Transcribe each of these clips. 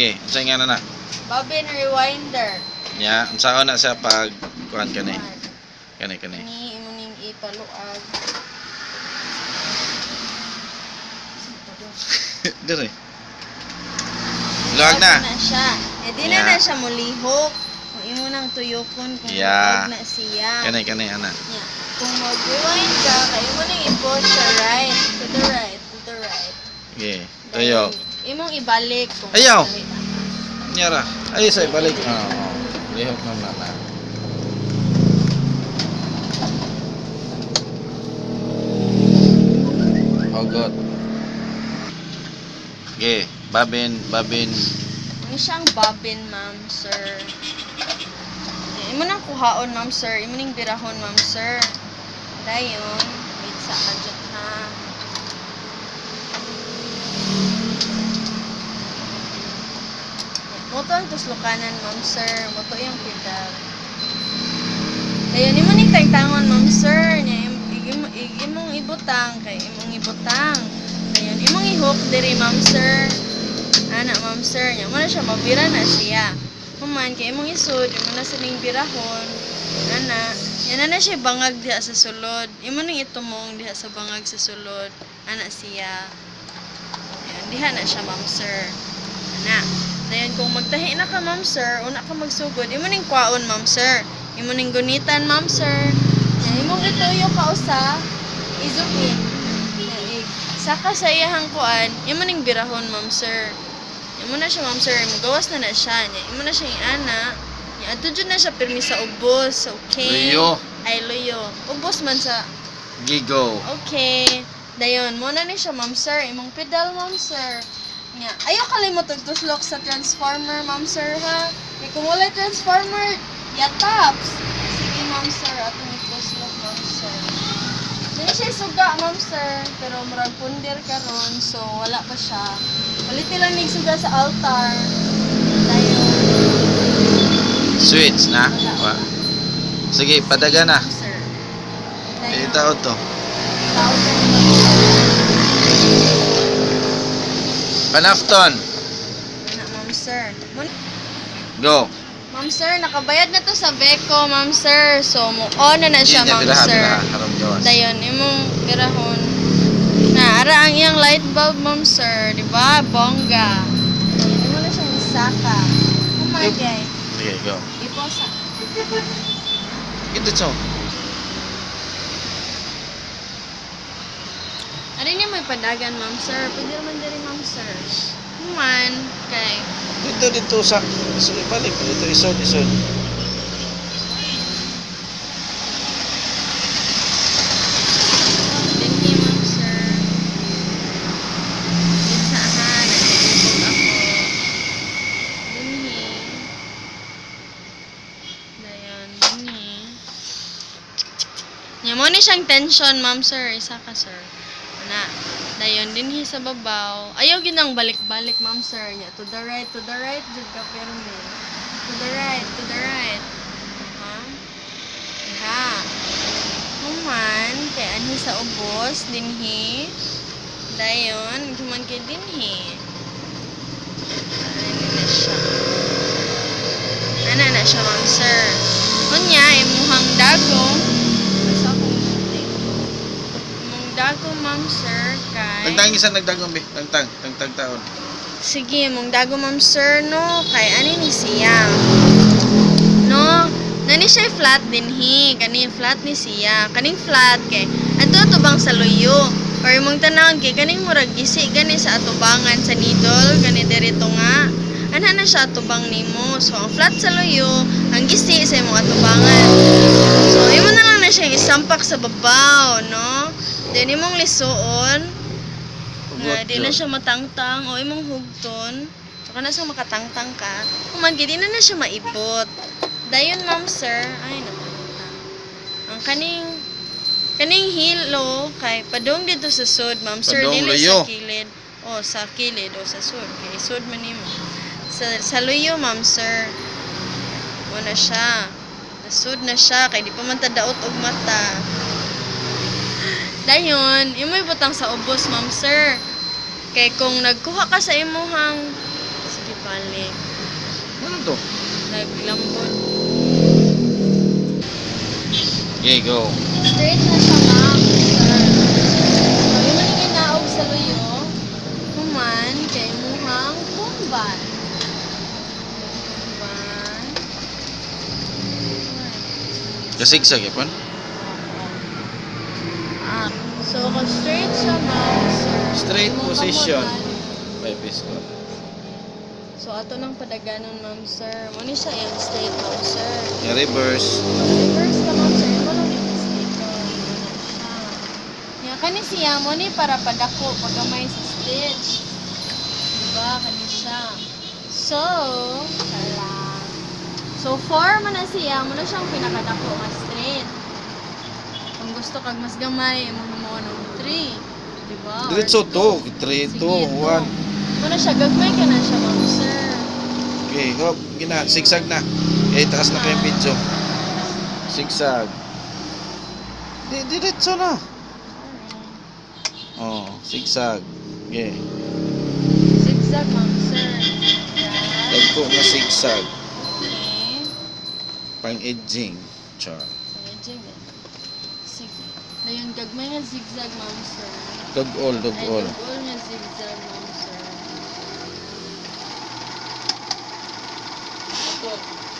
Sige, unsay nga na. Bobbin rewinder. Ya, unsaon na siya pag kuan kani. Kani. Ni imo ning ipaluag. Dire. Luag na. Na siya. Di na siya mulihok. Kung imo nang tuyokon kung luag na siya. Kani ana. Yeah. Kung mag-rewind ka, kayo mo nang i-push sa right, to the right. Okay, tuyo. Imong ibalik kung ayaw. Nyara. Ay sa ibalik. Lihok na na. Oh god. Okay, babin. Ano siyang bobbin, ma'am, sir? Okay, imo nang kuhaon, ma'am, sir. Imo ning birahon, ma'am, sir. Dayon, wait sa kadjot ha. Moto ang tuslukanan, ma'am, sir. Moto yung pedal. Dayon, imo ning tangtangon, ma'am, sir. Imong ibutang kay imong ibutang. Dayon, imong i-hook diri, ma'am, sir. Ana, ma'am, sir. Nya mo na siya mabira na siya. Human kay imong isud, imo na sining birahon. Ana, yan na siya bangag diha sa sulod. Imo ning itumong diha sa bangag sa sulod. Ana siya. Ayan, diha na siya, ma'am, sir. Ana. Dayon kung magtahi na ka, ma'am, sir, una ka magsugod. Imo ning kwaon, ma'am, sir. Imo ning gunitan, ma'am, sir. Yan, imong ituyo ka usa, izupin. Saka sa iyahang kuan, imo ning birahon, ma'am, sir. Imo na siya, ma'am, sir. Magawas na siya. Imo na siya ana. Adto jud na siya pirmi sa ubos. Okay. Luyo. Ay luyo. Ubos man sa Gigo. okay. Dayon, mo na ni siya, ma'am, sir. Imong pedal, ma'am, sir. Nya, ayaw kalimot tuslok sa transformer, ma'am, sir, ha. Kung wala transformer, yataps. Sige, ma'am, sir. Atong ituslok, ma'am, sir. Dili siya suga, ma'am, sir. Pero murag punder karon, so wala pa siya. Ulitin lang nigsuga sa altar. Dayon. Switch na. Wala. Sige, padaga na. Ma'am, sir. Dayon. Itaod to. Panafton. Ana, ma'am, sir. Go. Ma'am, sir, nakabayad na to sa Beko, ma'am, sir. So, on na siya, ma'am, sir. Dayon, imong birahon. Ara ang iyang light bulb, ma'am, sir. Diba? Bongga. Dayon, imo na siyang isaka. Kumagay. Sige, go. Iposa. Ito to. Ano niya may padagan, ma'am, sir? Pwede naman din, ma'am, sir. Human. Okay. Dito sa sige balik dito isod. Thank you, ma'am, sir. Saan? Nagtutulog ako. Dinhi. Dayan, dinhi. Nya mo ni siyang tension, ma'am, sir. Isa ka, sir. Na. Dayon dinhi sa babaw. Ayaw gyud nang balik-balik, ma'am, sir. Nya to the right, jud ka permi. To the right. Ha? Ha. Human kay anhi sa ubos dinhi. Dayon human kay dinhi. Ano na siya? Ana na siya, ma'am, sir. Unya imuhang dagong. Asa kong imong dagong, ma'am, sir, kay Tagtang isa nagdagong be. Tagtang taon. sige, mong dago, ma'am, sir, no? Kay ani ni siya. No? Nani siya flat dinhi. Kani flat ni siya. Kaning flat kay adto atubang sa luyo. Or mong tanawon kay kaning murag gisi gani sa atubangan sa needle, gani dirito nga. Ana na siya atubang nimo. So ang flat sa luyo, ang gisi sa imong atubangan. So imo na lang na siya isampak sa babaw, no? Then imong lisuon nga di na siya matangtang o imong hugton. So kana sa makatangtang ka, human gid na siya maibot. Dayon, ma'am, sir, ay natangtang. Ang kaning hilo kay padung dito sa sud, ma'am, sir, Padung dili luyo. sa kilid. O sa kilid o sa sud. Kay sud man nimo. Sa luyo, ma'am, sir. Wala siya. Nasud na siya kay di pa man ta daot og mata. Dayon, imoy butang sa ubos, ma'am, sir. Kay kung nagkuha ka sa imuhang sige pa. balik. Ano to? Naglambot. Okay, go. Straight na siya, ma'am, sir. So, yun ang ginaog sa luyo. Human, kay muhang kumban. Kumban. Kasigsag yapon. So, kung straight siya, ma'am, sir. Straight Imo position. kamunan. May pisco. So, ato ng padaganon, ma'am, sir. Muna siya yung straight, ma'am, sir. Yung reverse. Reverse ka, ma'am, sir. Imo lang yung mistake ko. Muna siya. Yan, kani siya mo ni para padako pagkamay sa stitch. Diba? Kani siya. So, talang. So, 4 man na siya. Muna siyang pinakadako nga straight. Kung gusto kag mas gamay, mo ng 3. Diba? Or Diretso to. 3, Sige, 2, 1. Muna siya, gagmay ka na siya, ma'am, sir. Okay, hop. Gina, sigsag na. Okay, taas na pa yung video. Sigsag. Diretso na. Oh, sigsag. Okay. Zigzag, ma'am, sir. Yan. Dagko na sigsag. Okay. Pang edging. Char. Medyo eh. Sige. Dayon, gagmay nga zigzag, ma'am, sir. Dugol, Ay, dugol. dugol nga zigzag, ma'am, sir.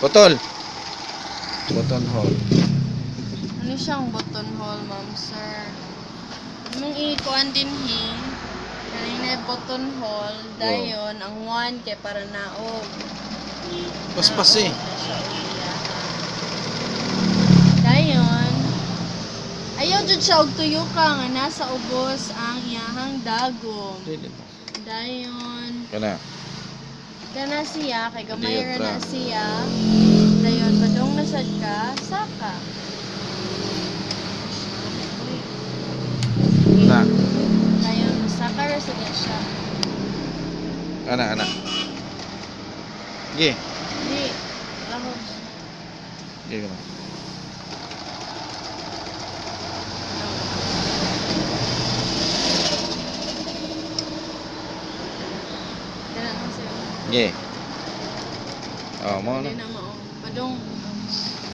Botol. Button hole. Ano siyang buttonhole, ma'am, sir? Nung ikuan din kanina yung buttonhole, dayon, ang 1 kay para naog. Paspas eh. Naog na siya uliya. Dayon, ayaw jud siya og tuyo ka nga nasa ubos ang iyahang dagom. Dayon, Kana. kana siya kay gamay ra Diatra. na siya. Dayon padung na sad ka saka. Na. Dayon saka ra sad siya. Ana. Okay. Di lahos. Okay kana. Kana na siya. Okay. Oh, mo na. Hindi na mao. Padung